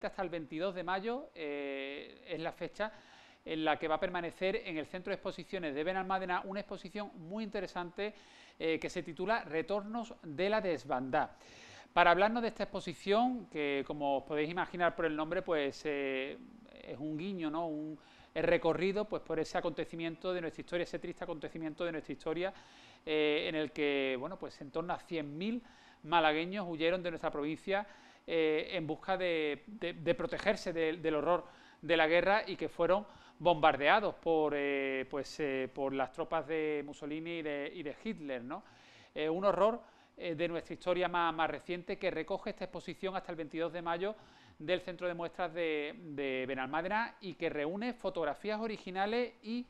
hasta el 22 de mayo, es la fecha en la que va a permanecer en el Centro de Exposiciones de Benalmádena una exposición muy interesante que se titula Retornos de la Desbandá. Para hablarnos de esta exposición, que como os podéis imaginar por el nombre, pues es un guiño, ¿no? El recorrido pues por ese acontecimiento de nuestra historia, ese triste acontecimiento de nuestra historia, en el que, bueno, pues en torno a 100.000 malagueños huyeron de nuestra provincia en busca de protegerse del horror de la guerra y que fueron bombardeados por las tropas de Mussolini y de Hitler, ¿no? Un horror de nuestra historia más reciente que recoge esta exposición hasta el 22 de mayo del Centro de Muestras de Benalmádena y que reúne fotografías originales y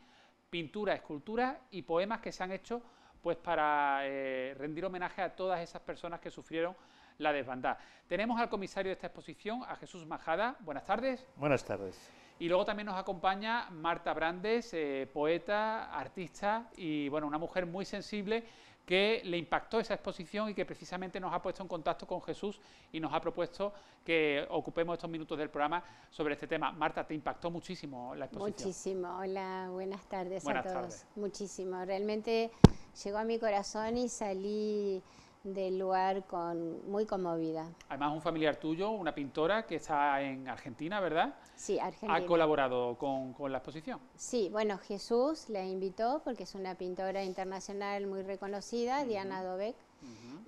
pinturas, esculturas y poemas que se han hecho pues para rendir homenaje a todas esas personas que sufrieron la desbandada. Tenemos al comisario de esta exposición, a Jesús Majada. Buenas tardes. Buenas tardes. Y luego también nos acompaña Marta Brandes, poeta, artista y bueno, una mujer muy sensible que le impactó esa exposición y que precisamente nos ha puesto en contacto con Jesús y nos ha propuesto que ocupemos estos minutos del programa sobre este tema. Marta, ¿te impactó muchísimo la exposición? Muchísimo. Hola, buenas tardes buenas a todos. Tardes. Muchísimo. Realmente llegó a mi corazón y salí del lugar muy conmovida. Además, un familiar tuyo, una pintora que está en Argentina, ¿verdad? Sí, Argentina. ¿Ha colaborado con la exposición? Sí, bueno, Jesús la invitó porque es una pintora internacional muy reconocida, Diana Dobeck,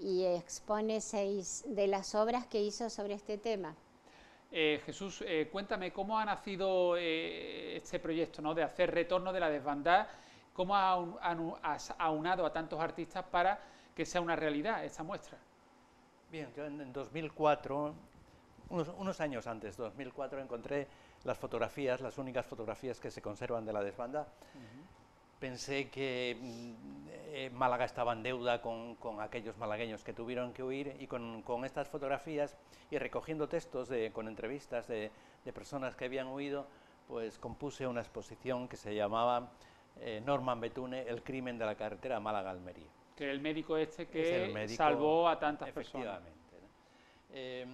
y expone 6 de las obras que hizo sobre este tema. Jesús, cuéntame, ¿cómo ha nacido este proyecto, ¿no?, de hacer Retorno de la Desbandá? ¿Cómo has aunado a tantos artistas para que sea una realidad esta muestra? Bien, yo en 2004, unos años antes, 2004, encontré las fotografías, las únicas fotografías que se conservan de la desbandada. Pensé que Málaga estaba en deuda con aquellos malagueños que tuvieron que huir y con estas fotografías y recogiendo textos con entrevistas de personas que habían huido, pues compuse una exposición que se llamaba Norman Betune, el crimen de la carretera Málaga-Almería. Que el médico que salvó a tantas personas. Efectivamente.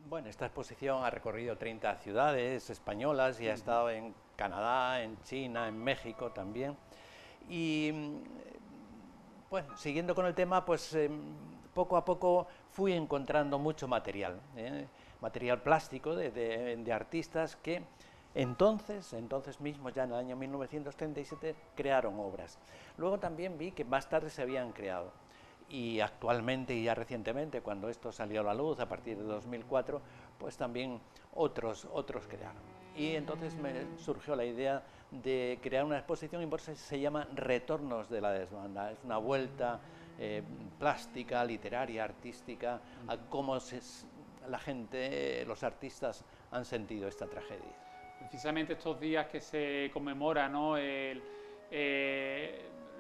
Bueno, esta exposición ha recorrido 30 ciudades españolas y ha estado en Canadá, en China, en México también. Y bueno, siguiendo con el tema, pues poco a poco fui encontrando mucho material, material plástico de artistas que entonces mismo, ya en el año 1937, crearon obras. Luego también vi que más tarde se habían creado. Y actualmente y ya recientemente, cuando esto salió a la luz, a partir de 2004, pues también otros crearon. Y entonces me surgió la idea de crear una exposición y por eso se llama Retornos de la Desbandá. Es una vuelta plástica, literaria, artística, a cómo la gente, los artistas han sentido esta tragedia. Precisamente estos días que se conmemora, ¿no?,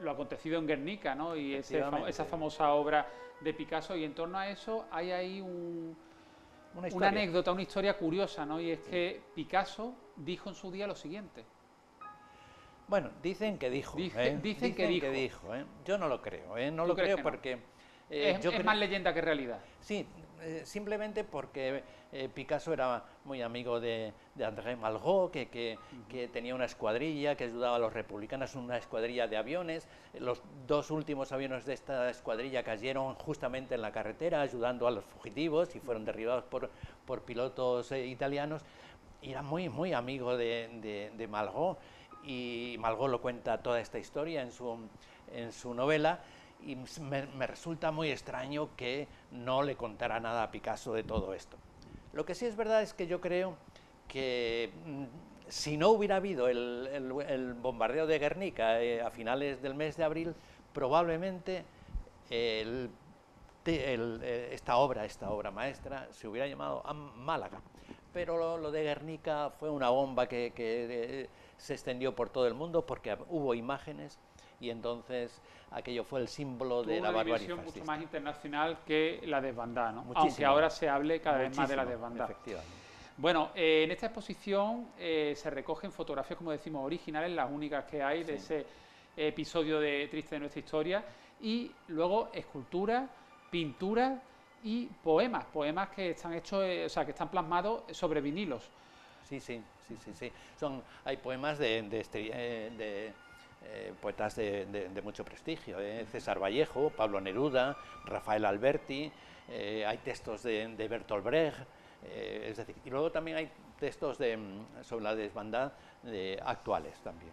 lo acontecido en Guernica, ¿no?, y esa famosa obra de Picasso, y en torno a eso hay ahí una anécdota, una historia curiosa, ¿no?, y es que Picasso dijo en su día lo siguiente. Bueno, dicen que dijo. Dicen que dijo. Yo no lo creo, no lo creo porque... es más leyenda que realidad. Sí, simplemente porque Picasso era muy amigo de André Malraux, que tenía una escuadrilla que ayudaba a los republicanos, una escuadrilla de aviones. Los 2 últimos aviones de esta escuadrilla cayeron justamente en la carretera ayudando a los fugitivos y fueron derribados por pilotos italianos. Y era muy amigo de Malraux, y Malraux lo cuenta toda esta historia en su novela. Y me resulta muy extraño que no le contara nada a Picasso de todo esto. Lo que sí es verdad es que yo creo que si no hubiera habido el bombardeo de Guernica a finales del mes de abril, probablemente esta obra maestra se hubiera llamado Málaga. Pero lo de Guernica fue una bomba que se extendió por todo el mundo porque hubo imágenes. Y entonces aquello fue el símbolo de la barbarie fascista. Una dimensión mucho más internacional que la desbandada, ¿no? Aunque ahora se hable cada vez más de la desbandada. Efectivamente. Bueno, en esta exposición se recogen fotografías, como decimos, originales, las únicas que hay de ese episodio triste de nuestra historia, y luego esculturas, pinturas y poemas que están hechos, o sea, que están plasmados sobre vinilos. Sí. Hay poemas de poetas de mucho prestigio, César Vallejo, Pablo Neruda, Rafael Alberti, hay textos de Bertolt Brecht, es decir, y luego también hay textos sobre la desbandada actuales también.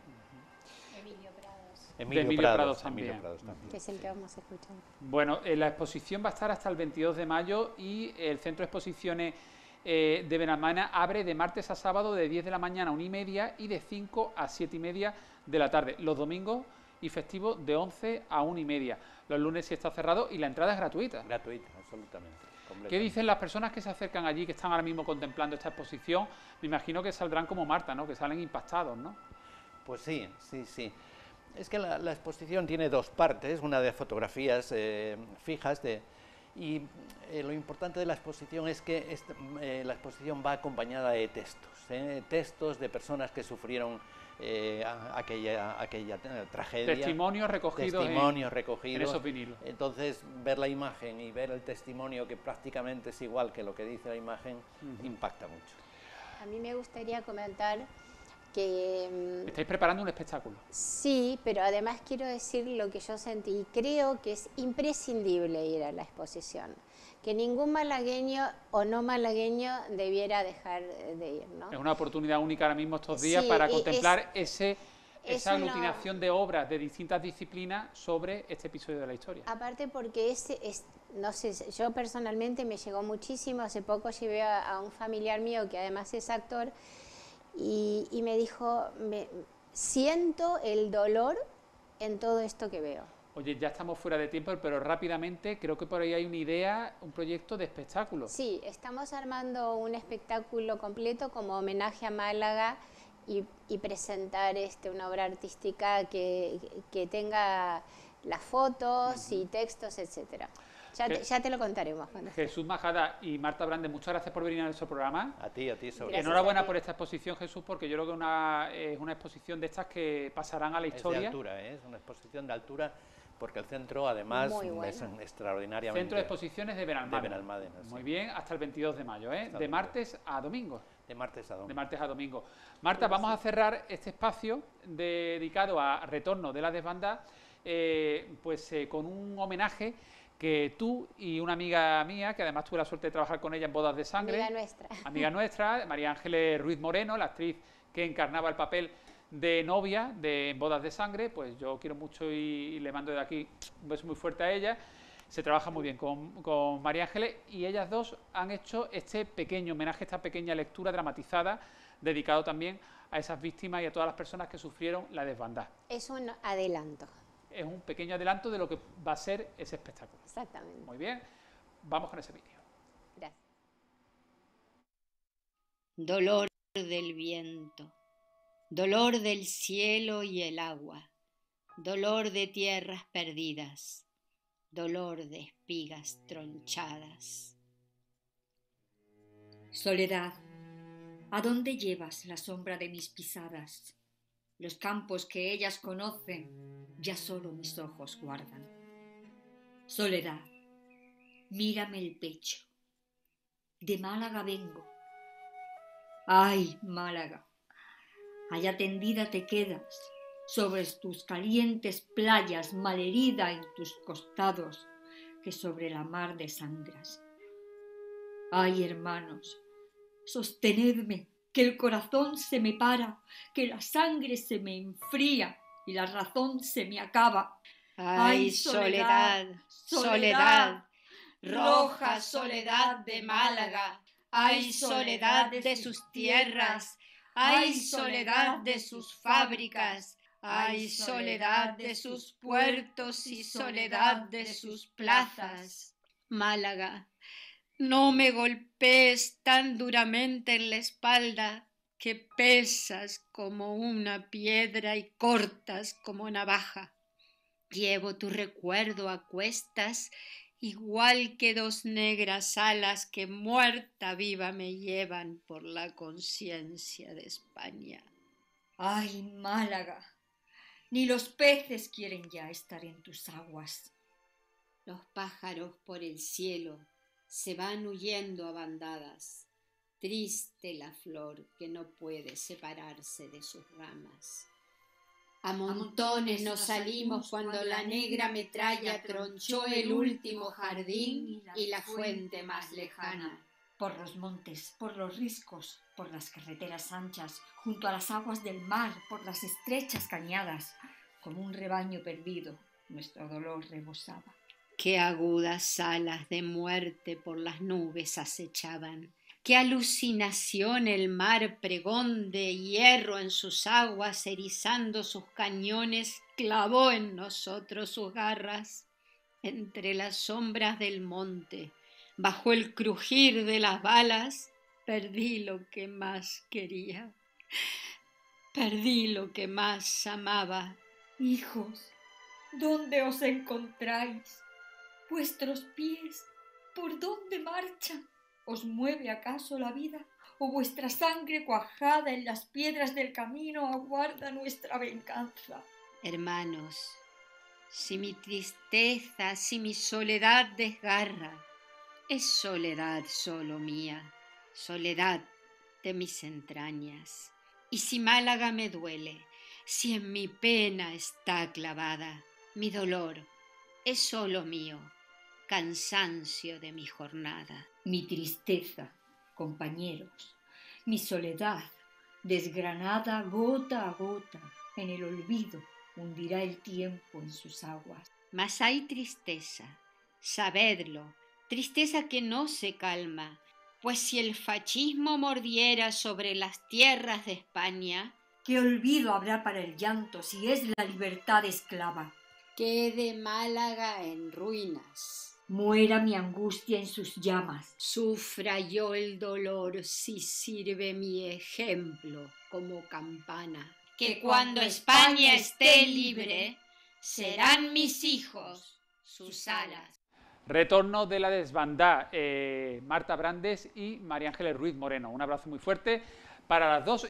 Emilio Prados también, que es el que vamos a escuchar. Bueno, la exposición va a estar hasta el 22 de mayo y el Centro de Exposiciones de Benalmádena abre de martes a sábado de 10 de la mañana a 1:30 y de 5 a 7:30 de la tarde. Los domingos y festivos de 11 a 1:30. Los lunes sí está cerrado y la entrada es gratuita. Gratuita, absolutamente. ¿Qué dicen las personas que se acercan allí, que están ahora mismo contemplando esta exposición? Me imagino que saldrán como Marta, ¿no? Que salen impactados, ¿no? Pues sí. Es que la exposición tiene dos partes, una de fotografías fijas y lo importante de la exposición es que la exposición va acompañada de textos de personas que sufrieron aquella tragedia. Testimonios recogidos en esos vinilos. Entonces, ver la imagen y ver el testimonio, que prácticamente es igual que lo que dice la imagen, impacta mucho. A mí me gustaría comentar que... ¿Estáis preparando un espectáculo? Sí, pero además quiero decir lo que yo sentí y creo que es imprescindible ir a la exposición, que ningún malagueño o no malagueño debiera dejar de ir, ¿no? Es una oportunidad única ahora mismo estos días para contemplar esa aglutinación de obras de distintas disciplinas sobre este episodio de la historia. Aparte porque no sé, yo personalmente me llegó muchísimo, hace poco llevé a un familiar mío que además es actor, y me dijo, siento el dolor en todo esto que veo. Oye, ya estamos fuera de tiempo, pero rápidamente creo que por ahí hay una idea, un proyecto de espectáculo. Sí, estamos armando un espectáculo completo como homenaje a Málaga y presentar una obra artística que tenga las fotos y textos, etcétera. Ya te lo contaremos. Jesús Majada y Marta Brande, muchas gracias por venir a nuestro programa. A ti sobre. Enhorabuena por esta exposición, Jesús, porque yo creo que es una exposición de estas que pasarán a la historia. Es de altura, es una exposición de altura, porque el centro además es extraordinariamente... Centro de Exposiciones de Benalmádena. Sí. Muy bien, hasta el 22 de mayo, de martes a domingo. De martes a domingo. De martes a domingo. Marta, vamos a cerrar este espacio dedicado a retorno de la desbandada, con un homenaje que tú y una amiga mía, que además tuve la suerte de trabajar con ella en Bodas de Sangre. Amiga nuestra, María Ángeles Ruiz Moreno, la actriz que encarnaba el papel de novia de Bodas de Sangre, pues yo quiero mucho y le mando de aquí un beso muy fuerte a ella. Se trabaja muy bien con María Ángeles y ellas dos han hecho este pequeño homenaje, esta pequeña lectura dramatizada, dedicado también a esas víctimas y a todas las personas que sufrieron la desbandada. Es un adelanto. Es un pequeño adelanto de lo que va a ser ese espectáculo. Exactamente. Muy bien, vamos con ese vídeo. Gracias. Dolor del viento, dolor del cielo y el agua, dolor de tierras perdidas, dolor de espigas tronchadas. Soledad, ¿a dónde llevas la sombra de mis pisadas? Los campos que ellas conocen, ya solo mis ojos guardan. Soledad, mírame el pecho. De Málaga vengo. ¡Ay, Málaga! Allá tendida te quedas, sobre tus calientes playas, malherida en tus costados, que sobre la mar desangras. ¡Ay, hermanos! Sostenedme, que el corazón se me para, que la sangre se me enfría y la razón se me acaba. ¡Ay, soledad, soledad, roja soledad de Málaga! ¡Ay, soledad de sus tierras! ¡Ay, soledad de sus fábricas! ¡Ay, soledad de sus puertos y soledad de sus plazas! Málaga, no me golpees tan duramente en la espalda, que pesas como una piedra y cortas como navaja. Llevo tu recuerdo a cuestas, igual que dos negras alas que muerta viva me llevan por la conciencia de España. ¡Ay, Málaga! Ni los peces quieren ya estar en tus aguas. Los pájaros por el cielo se van huyendo a bandadas. Triste la flor que no puede separarse de sus ramas. A montones nos salimos cuando la negra metralla tronchó el último jardín y la fuente más lejana. Por los montes, por los riscos, por las carreteras anchas, junto a las aguas del mar, por las estrechas cañadas, como un rebaño perdido, nuestro dolor rebosaba. Qué agudas alas de muerte por las nubes acechaban. Qué alucinación el mar, pregón de hierro en sus aguas, erizando sus cañones, clavó en nosotros sus garras. Entre las sombras del monte, bajo el crujir de las balas, perdí lo que más quería, perdí lo que más amaba. Hijos, ¿dónde os encontráis? ¿Vuestros pies por dónde marchan? ¿Os mueve acaso la vida? ¿O vuestra sangre cuajada en las piedras del camino aguarda nuestra venganza? Hermanos, si mi tristeza, si mi soledad desgarra, es soledad solo mía, soledad de mis entrañas. Y si Málaga me duele, si en mi pena está clavada, mi dolor es solo mío, cansancio de mi jornada. Mi tristeza, compañeros, mi soledad, desgranada gota a gota, en el olvido hundirá el tiempo en sus aguas. Mas hay tristeza, sabedlo, tristeza que no se calma, pues si el fascismo mordiera sobre las tierras de España, ¿qué olvido habrá para el llanto si es la libertad esclava? Quede Málaga en ruinas. Muera mi angustia en sus llamas. Sufra yo el dolor si sirve mi ejemplo como campana. Que cuando España esté libre, serán mis hijos sus alas. Retorno de la desbandá, Marta Brandes y María Ángeles Ruiz Moreno. Un abrazo muy fuerte para las dos.